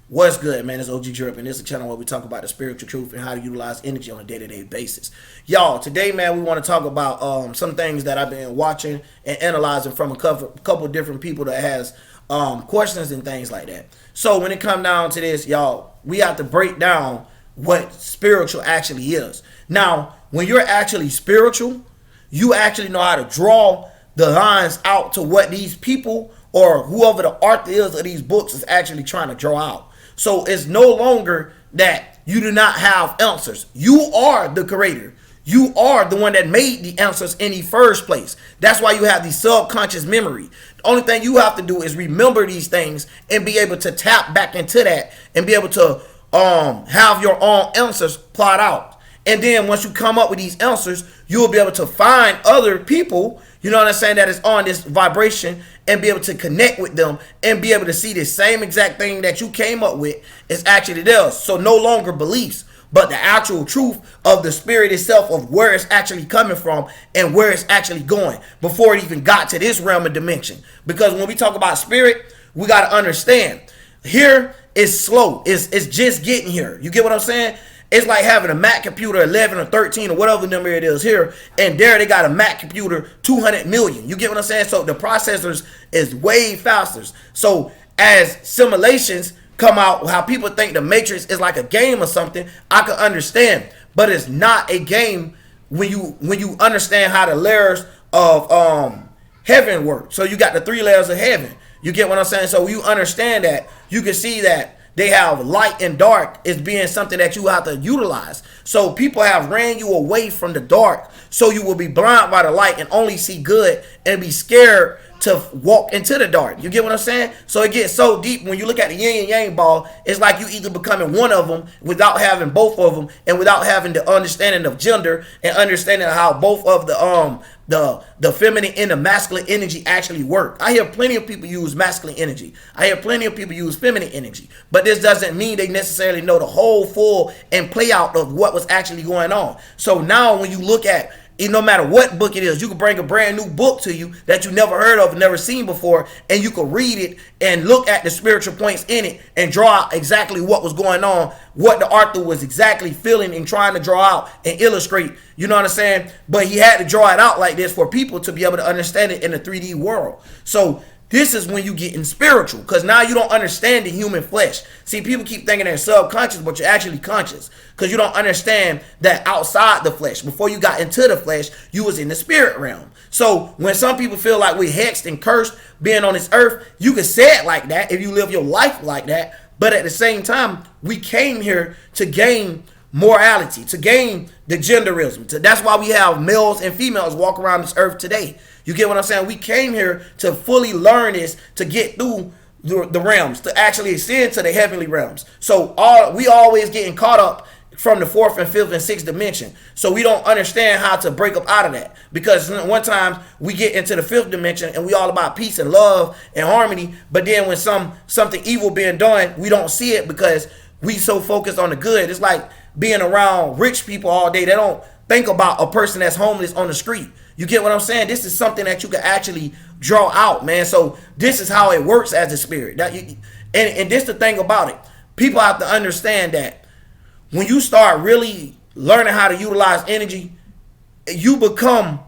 What's good, man? It's OG Drip, and this is a channel where we talk about the spiritual truth and how to utilize energy on a day-to-day basis. Y'all, today, man, we want to talk about some things that I've been watching and analyzing from a couple different people that has questions and things like that. So when it comes down to this, y'all, we have to break down what spiritual actually is. Now, when you're actually spiritual, you actually know how to draw the lines out to what these people or whoever the author is of these books is actually trying to draw out. So it's no longer that you do not have answers. You are the creator. You are the one that made the answers in the first place. That's why you have the subconscious memory. The only thing you have to do is remember these things and be able to tap back into that and be able to have your own answers plot out. And then once you come up with these answers, you will be able to find other people, you know what I'm saying, that is on this vibration and be able to connect with them and be able to see the same exact thing that you came up with is actually theirs. So no longer beliefs, but the actual truth of the spirit itself of where it's actually coming from and where it's actually going before it even got to this realm of dimension. Because when we talk about spirit, we got to understand here is slow. It's just getting here. You get what I'm saying? It's like having a Mac computer 11 or 13 or whatever number it is here, and there they got a Mac computer 200 million. You get what I'm saying? So the processors is way faster. So as simulations come out, how people think the Matrix is like a game or something, I can understand, but it's not a game when you understand how the layers of heaven work. So you got the 3 layers of heaven. You get what I'm saying? So you understand that, you can see that they have light and dark as being something that you have to utilize. So people have ran you away from the dark, so you will be blind by the light and only see good and be scared to walk into the dark. You get what I'm saying? So it gets so deep when you look at the yin and yang ball. It's like you either becoming one of them without having both of them, and without having the understanding of gender and understanding how both of the feminine and the masculine energy actually work. I hear plenty of people use masculine energy. I hear plenty of people use feminine energy. But this doesn't mean they necessarily know the whole full and play out of what was actually going on. So now when you look at no matter what book it is, you can bring a brand new book to you that you never heard of, never seen before, and you can read it and look at the spiritual points in it and draw out exactly what was going on, what the author was exactly feeling and trying to draw out and illustrate. You know what I'm saying? But he had to draw it out like this for people to be able to understand it in the 3D world. So this is when you get in spiritual, because now you don't understand the human flesh. See, people keep thinking they're subconscious, but you're actually conscious, because you don't understand that outside the flesh, before you got into the flesh, you was in the spirit realm. So when some people feel like we're hexed and cursed being on this earth, you can say it like that if you live your life like that. But at the same time, we came here to gain morality, to gain the genderism. That's why we have males and females walk around this earth today. You get what I'm saying? We came here to fully learn this, to get through the realms, to actually ascend to the heavenly realms. So we always getting caught up from the 4th and 5th and 6th dimension. So we don't understand how to break up out of that. Because one time we get into the 5th dimension and we all about peace and love and harmony. But then when something evil being done, we don't see it because we so focused on the good. It's like being around rich people all day. They don't think about a person that's homeless on the street. You get what I'm saying? This is something that you can actually draw out, man. So this is how it works as a spirit. And this the thing about it. People have to understand that when you start really learning how to utilize energy, you become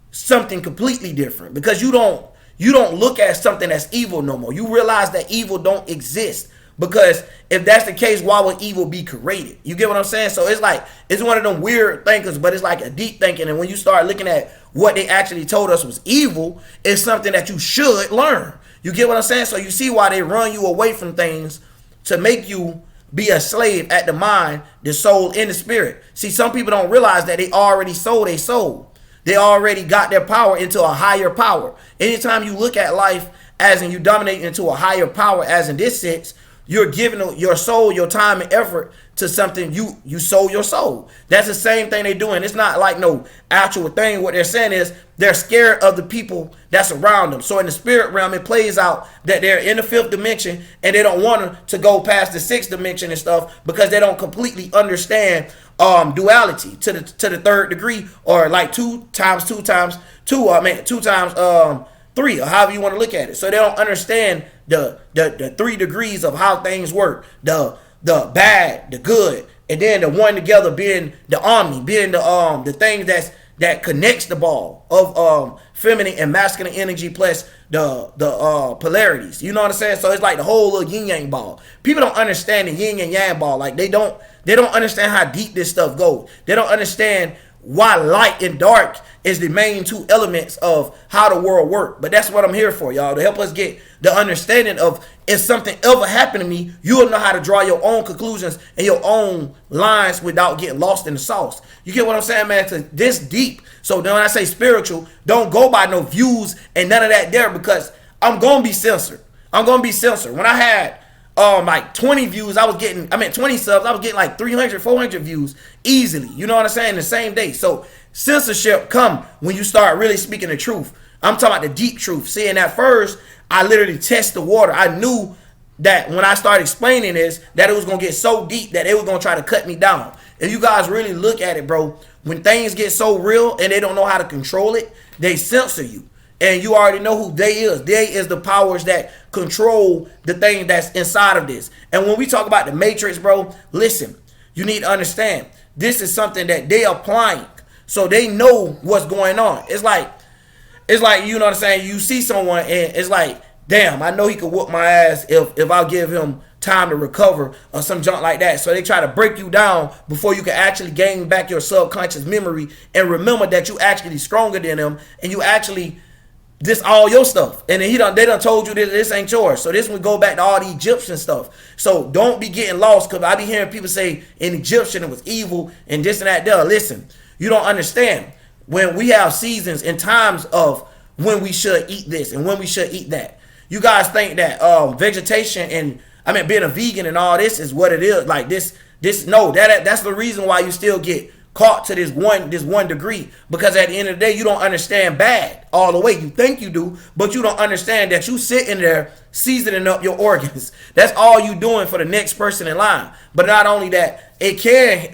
something completely different, because you don't look at something that's evil no more. You realize that evil don't exist. Because if that's the case, why would evil be created? You get what I'm saying? So it's like, it's one of them weird thinkers, but it's like a deep thinking. And when you start looking at what they actually told us was evil, it's something that you should learn. You get what I'm saying? So you see why they run you away from things to make you be a slave at the mind, the soul, and the spirit. See, some people don't realize that they already sold their soul. They already got their power into a higher power. Anytime you look at life as in you dominate into a higher power, as in this sense, you're giving your soul, your time and effort to something. You sold your soul. That's the same thing they're doing. It's not like no actual thing. What they're saying is they're scared of the people that's around them. So in the spirit realm, it plays out that they're in the 5th dimension and they don't want to go past the 6th dimension and stuff, because they don't completely understand duality to the 3rd degree, or like 2 times 2 times 2, 2 times 3, or however you want to look at it. So they don't understand the 3 degrees of how things work, the bad, the good, and then the one together being the omni, being the thing that connects the ball of feminine and masculine energy plus the polarities. You know what I'm saying? So it's like the whole little yin yang ball. People don't understand the yin and yang ball. Like they don't understand how deep this stuff goes. They don't understand why light and dark is the main 2 elements of how the world works. But that's what I'm here for, y'all, to help us get the understanding of, if something ever happened to me, you'll know how to draw your own conclusions and your own lines without getting lost in the sauce. You get what I'm saying, man? It's this deep. So then when I say spiritual, don't go by no views and none of that there, because I'm going to be censored. When I had like 20 views, 20 subs, I was getting like 300, 400 views easily. You know what I'm saying? The same day. So censorship come when you start really speaking the truth. I'm talking about the deep truth. Seeing at first, I literally test the water. I knew that when I started explaining this, that it was going to get so deep that they were going to try to cut me down. If you guys really look at it, bro, when things get so real and they don't know how to control it, they censor you. And you already know who they is. They is the powers that control the thing that's inside of this. And when we talk about the matrix, bro, listen, you need to understand, this is something that they applying. So they know what's going on. It's like, you know what I'm saying? You see someone and it's like, damn, I know he could whoop my ass if I'll give him time to recover or some junk like that. So they try to break you down before you can actually gain back your subconscious memory and remember that you actually stronger than them and you actually this all your stuff. And then they done told you that this ain't yours. So this would go back to all the Egyptian stuff. So don't be getting lost, because I be hearing people say in Egyptian it was evil and this and that there. Listen, you don't understand. When we have seasons and times of when we should eat this and when we should eat that. You guys think that vegetation and being a vegan and all this is what it is. Like this no, that's the reason why you still get caught to this one degree, because at the end of the day you don't understand bad all the way. You think you do, but you don't understand that you sitting there seasoning up your organs. That's all you doing for the next person in line. But not only that,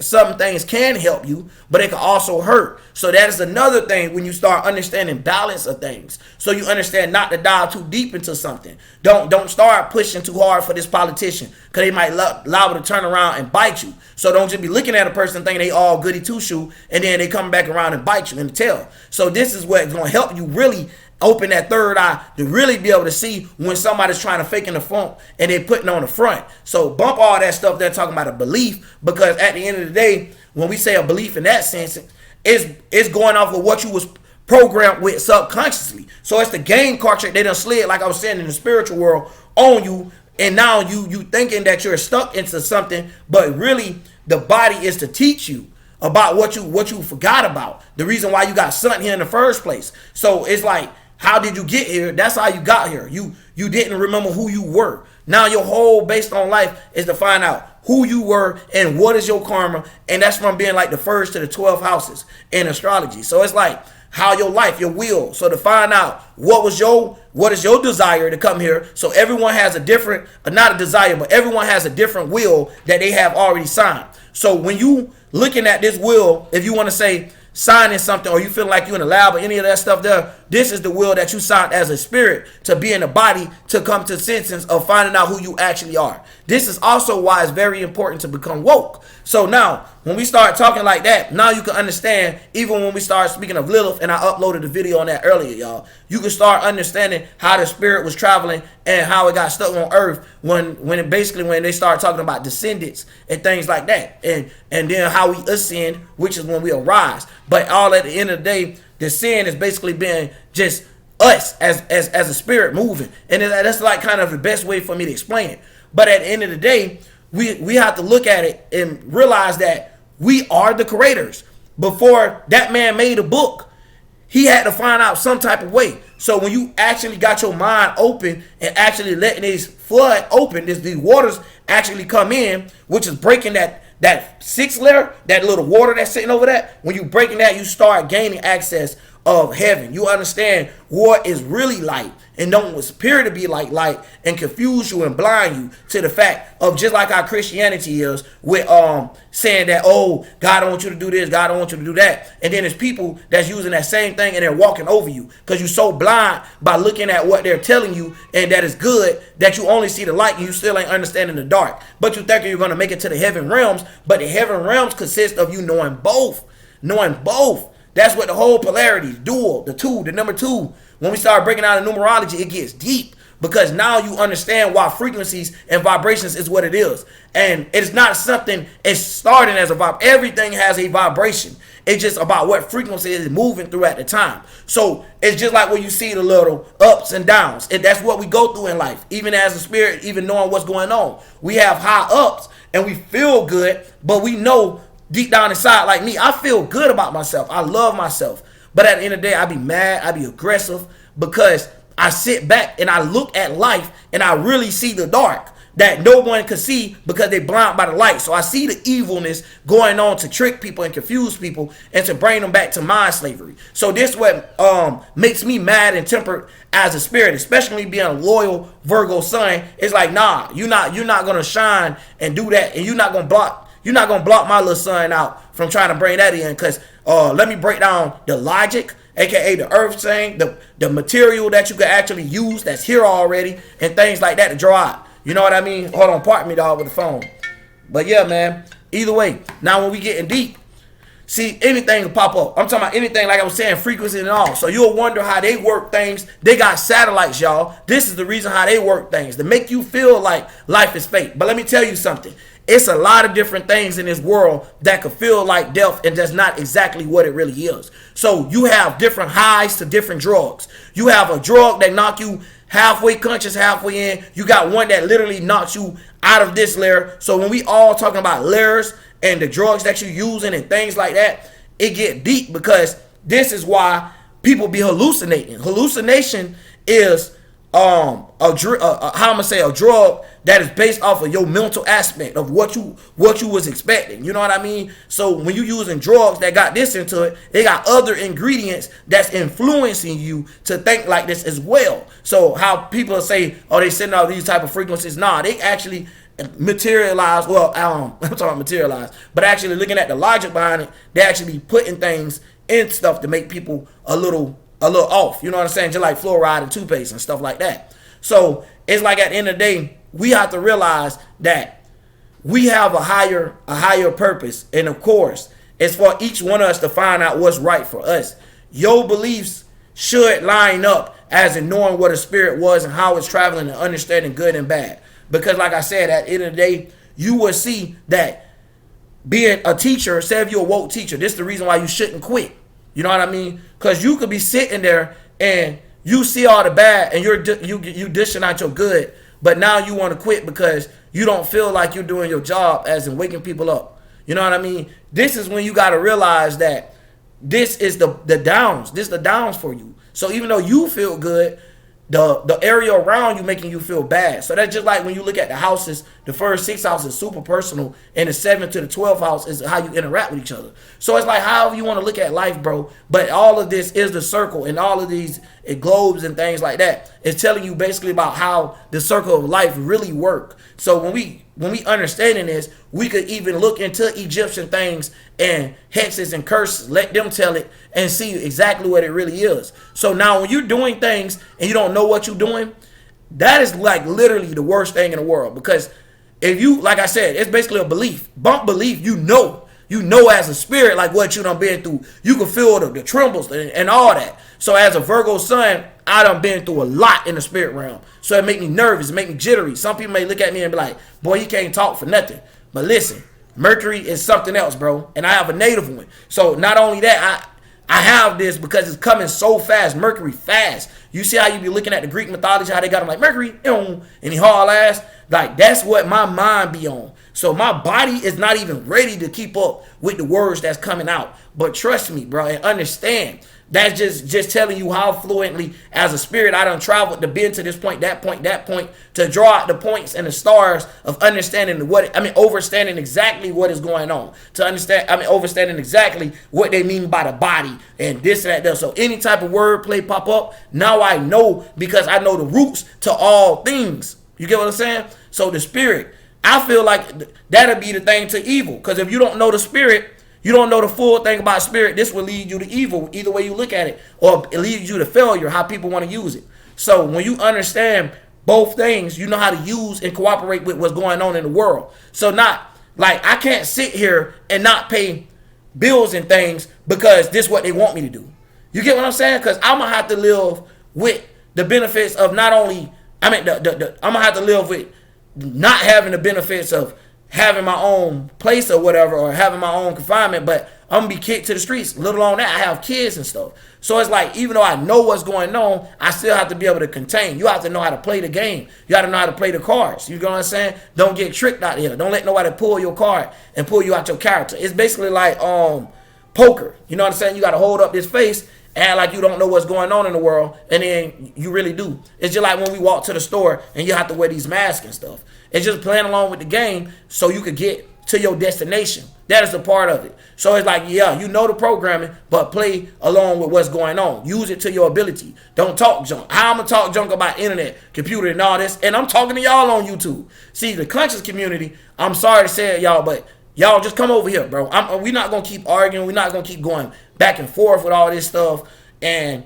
some things can help you, but it can also hurt. So that is another thing when you start understanding balance of things. So you understand not to dive too deep into something. Don't start pushing too hard for this politician, because they might liable to turn around and bite you. So don't just be looking at a person thinking they all goody two-shoe and then they come back around and bite you in the tail. So this is what's going to help you really open that third eye to really be able to see when somebody's trying to fake in the funk and they're putting on the front. So bump all that stuff they're talking about a belief, because at the end of the day, when we say a belief in that sense, it's going off of what you was programmed with subconsciously. So it's the game culture they done slid, like I was saying, in the spiritual world on you, and now you thinking that you're stuck into something, but really the body is to teach you about what you forgot about, the reason why you got sent here in the first place. So it's like, how did you get here? That's how you got here. You didn't remember who you were. Now your whole based on life is to find out who you were and what is your karma, and that's from being like the first to the 12 houses in astrology. So it's like how your life, your will. So to find out what is your desire to come here. So everyone has a different, not a desire, but everyone has a different will that they have already signed. So when you looking at this will, if you want to say signing something, or you feel like you're in a lab or any of that stuff there, this is the will that you signed as a spirit to be in the body, to come to sense of finding out who you actually are. This is also why it's very important to become woke. So now when we start talking like that, now you can understand, even when we start speaking of Lilith, and I uploaded the video on that earlier, y'all, you can start understanding how the spirit was traveling and how it got stuck on earth when they start talking about descendants and things like that, and then how we ascend, which is when we arise. But all at the end of the day, the sin is basically being just us as a spirit moving. And that's like kind of the best way for me to explain it. But at the end of the day, we have to look at it and realize that we are the creators. Before that man made a book, he had to find out some type of way. So when you actually got your mind open and actually letting this flood open, these waters actually come in, which is breaking that that sixth layer, that little water that's sitting over that, when you breaking that, you start gaining access of heaven. You understand what is really light and don't appear to be like light and confuse you and blind you to the fact of just like our Christianity is with saying that, oh, God don't want you to do this, God don't want you to do that. And then there's people that's using that same thing and they're walking over you because you're so blind by looking at what they're telling you and that is good that you only see the light and you still ain't understanding the dark. But you think you're going to make it to the heaven realms, but the heaven realms consist of you knowing both. Knowing both. That's what the whole polarity, dual, the two, the number two. When we start breaking down the numerology, it gets deep because now you understand why frequencies and vibrations is what it is. And it's not something, it's starting as a vibe. Everything has a vibration. It's just about what frequency is moving through at the time. So it's just like when you see the little ups and downs. That's what we go through in life. Even as a spirit, even knowing what's going on. We have high ups and we feel good, but we know deep down inside, like me, I feel good about myself. I love myself. But at the end of the day, I be mad, I be aggressive because I sit back and I look at life and I really see the dark that no one could see because they blind by the light. So I see the evilness going on to trick people and confuse people and to bring them back to mind slavery. So this what makes me mad and tempered as a spirit, especially being a loyal Virgo sun. It's like, nah, you're not gonna shine and do that, and you're not gonna block my little son out from trying to bring that in. Because let me break down the logic, aka the earth saying, the material that you can actually use that's here already, and things like that to draw out. You know what I mean? Hold on, pardon me, dog, with the phone. But yeah, man, either way, now when we getting deep, see, anything will pop up. I'm talking about anything, like I was saying, frequency and all. So you'll wonder how they work things. They got satellites, y'all. This is the reason how they work things, to make you feel like life is fake. But let me tell you something. It's a lot of different things in this world that could feel like death and that's not exactly what it really is. So you have different highs to different drugs. You have a drug that knock you halfway conscious, halfway in. You got one that literally knocks you out of this layer. So when we all talking about layers and the drugs that you're using and things like that, it get deep because this is why people be hallucinating. Hallucination is a drug that is based off of your mental aspect of what you was expecting. You know what I mean? So when you using drugs that got this into it, they got other ingredients that's influencing you to think like this as well. So how people say, oh, they sending out these type of frequencies. Nah, they actually materialize. Well, I'm talking about materialize, but actually looking at the logic behind it, they actually be putting things in stuff to make people a little off. You know what I'm saying? Just like fluoride and toothpaste and stuff like that. So it's like at the end of the day, we have to realize that we have a higher purpose. And of course, it's for each one of us to find out what's right for us. Your beliefs should line up as in knowing what a spirit was and how it's traveling and understanding good and bad. Because like I said, at the end of the day, you will see that being a teacher, say if you're a woke teacher, this is the reason why you shouldn't quit. You know what I mean? Because you could be sitting there and you see all the bad and you dishing out your good, but now you want to quit because you don't feel like you're doing your job as in waking people up. You know what I mean? This is when you got to realize that this is the downs. This is the downs for you. So even though you feel good, the area around you making you feel bad. So that's just like when you look at the houses, the first 6 houses is super personal, and the 7th to the 12th house is how you interact with each other. So it's like however you want to look at life, bro. But all of this is the circle, and all of these globes and things like that is telling you basically about how the circle of life really work. So when we understanding this, we could even look into Egyptian things and hexes and curses, let them tell it and see exactly what it really is. So now when you're doing things and you don't know what you're doing, that is like literally the worst thing in the world. Because if you, like I said, it's basically a belief. Bump belief, you know as a spirit, like what you done been through. You can feel the trembles and all that. So as a Virgo sun, I done been through a lot in the spirit realm. So it make me nervous, it make me jittery. Some people may look at me and be like, boy, you can't talk for nothing. But listen, Mercury is something else, bro. And I have a native one. So not only that, I have this because it's coming so fast. Mercury fast. You see how you be looking at the Greek mythology, how they got him like Mercury, and he haul ass. Like, that's what my mind be on. So my body is not even ready to keep up with the words that's coming out. But trust me, bro, and understand. That's just telling you how fluently, as a spirit, I done traveled to been to this point, that point, to draw out the points and the stars of understanding overstanding exactly what is going on. To understand, overstanding exactly what they mean by the body and this and that. So any type of wordplay pop up, now I know, because I know the roots to all things. You get what I'm saying? So the spirit, I feel like that'll be the thing to evil. Because if you don't know the spirit, you don't know the full thing about spirit, this will lead you to evil, either way you look at it, or it leads you to failure, how people want to use it. So when you understand both things, you know how to use and cooperate with what's going on in the world. So not like, I can't sit here and not pay bills and things because this is what they want me to do. You get what I'm saying? Because I'm going to have to live with the benefits of not only, I'm going to have to live with not having the benefits of having my own place or whatever, or having my own confinement, but I'm gonna be kicked to the streets. Little on that, I have kids and stuff. So it's like, even though I know what's going on, I still have to be able to contain. You have to know how to play the game. You got to know how to play the cards. You know what I'm saying? Don't get tricked out here. Don't let nobody pull your card and pull you out your character. It's basically like poker. You know what I'm saying? You got to hold up this face, act like you don't know what's going on in the world, and then you really do. It's just like when we walk to the store and you have to wear these masks and stuff. It's just playing along with the game so you could get to your destination. That is a part of it. So it's like, yeah, you know the programming, but play along with what's going on. Use it to your ability. Don't talk junk. How I'm going to talk junk about internet, computer, and all this, and I'm talking to y'all on YouTube. See, the conscious community, I'm sorry to say it, y'all, but y'all just come over here, bro. We're not going to keep arguing. We're not going to keep going back and forth with all this stuff. And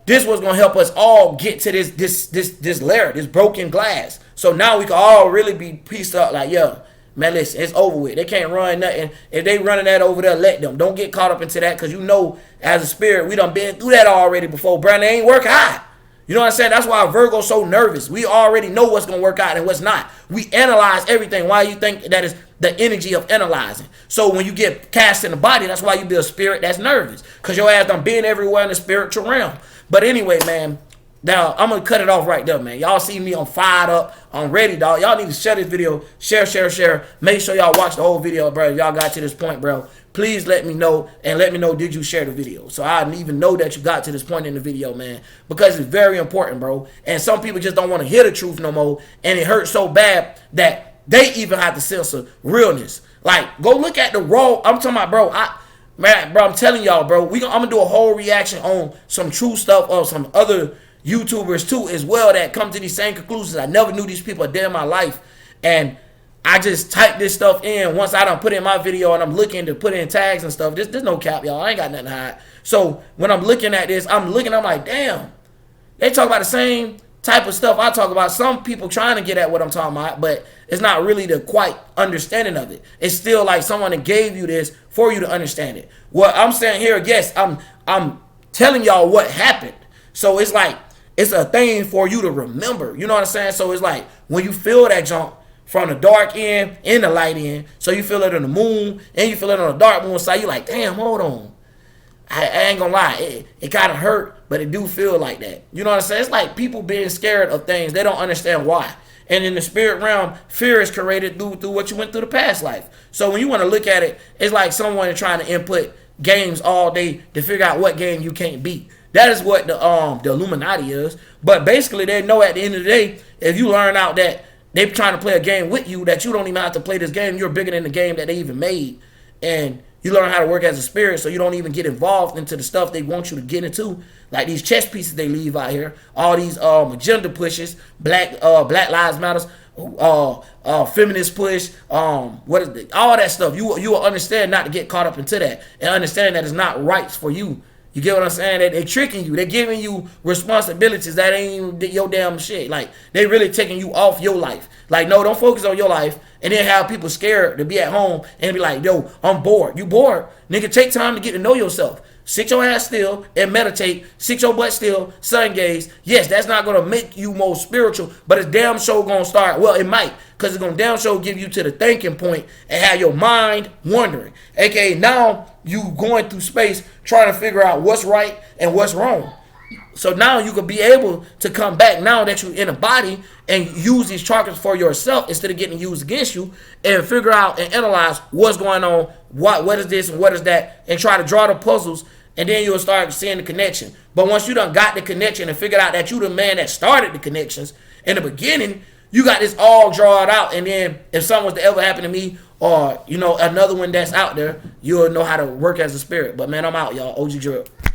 this was going to help us all get to this layer, this broken glass. So now we can all really be pieced up like, yo, man, listen, it's over with. They can't run nothing. If they running that over there, let them. Don't get caught up into that, because you know, as a spirit, we done been through that already before. Brandon, ain't work out. You know what I'm saying? That's why Virgo's so nervous. We already know what's going to work out and what's not. We analyze everything. Why you think that is the energy of analyzing? So when you get cast in the body, that's why you be a spirit that's nervous, because your ass done been everywhere in the spiritual realm. But anyway, man, now I'm going to cut it off right there, man. Y'all see me, I'm fired up. I'm ready, dog. Y'all need to share this video. Share. Make sure y'all watch the whole video, bro. If y'all got to this point, bro, please let me know, and let me know, did you share the video? So I didn't even know that you got to this point in the video, man, because it's very important, bro. And some people just don't want to hear the truth no more, and it hurts so bad that they even have to censor realness. Like, go look at the raw. I'm talking about, bro, I'm telling y'all, bro, I'm going to do a whole reaction on some true stuff of some other YouTubers too as well that come to these same conclusions. I never knew these people a day in my life, and I just typed this stuff in once I done put in my video, and I'm looking to put in tags and stuff. There's no cap, y'all. I ain't got nothing to hide. So when I'm looking at this, I'm like, damn, they talk about the same type of stuff I talk about. Some people trying to get at what I'm talking about, but it's not really the quite understanding of it. It's still like someone that gave you this for you to understand it. What I'm saying here, yes, I'm telling y'all what happened. So it's like, it's a thing for you to remember. You know what I'm saying? So it's like, when you feel that jump from the dark end and the light end, so you feel it on the moon and you feel it on the dark moon side, you're like, damn, hold on. I ain't gonna lie. It kind of hurt, but it do feel like that. You know what I'm saying? It's like people being scared of things. They don't understand why. And in the spirit realm, fear is created through what you went through the past life. So when you want to look at it, it's like someone trying to input games all day to figure out what game you can't beat. That is what the Illuminati is. But basically, they know at the end of the day, if you learn out that they're trying to play a game with you, that you don't even have to play this game, you're bigger than the game that they even made. And you learn how to work as a spirit, so you don't even get involved into the stuff they want you to get into. Like these chess pieces they leave out here, all these agenda pushes, Black Lives Matters, feminist push, what is it? All that stuff. You will understand not to get caught up into that, and understand that it's not rights for you. You get what I'm saying? They tricking you. They giving you responsibilities that ain't even your damn shit. Like, they really taking you off your life. Like, no, don't focus on your life, and then have people scared to be at home and be like, yo, I'm bored. You bored? Nigga, take time to get to know yourself. Sit your ass still and meditate. Sit your butt still, sun gaze. Yes, that's not going to make you more spiritual, but it's damn sure going to start. Well, it might, because it's going to damn sure give you to the thinking point and have your mind wandering. AKA now you going through space trying to figure out what's right and what's wrong. So now you could be able to come back now that you're in a body and use these chakras for yourself instead of getting used against you, and figure out and analyze what's going on, what is this and what is that, and try to draw the puzzles, and then you'll start seeing the connection. But once you done got the connection and figured out that you the man that started the connections in the beginning, you got this all drawn out, and then if something was to ever happen to me or another one that's out there, you'll know how to work as a spirit. But man, I'm out, y'all. OG Drip.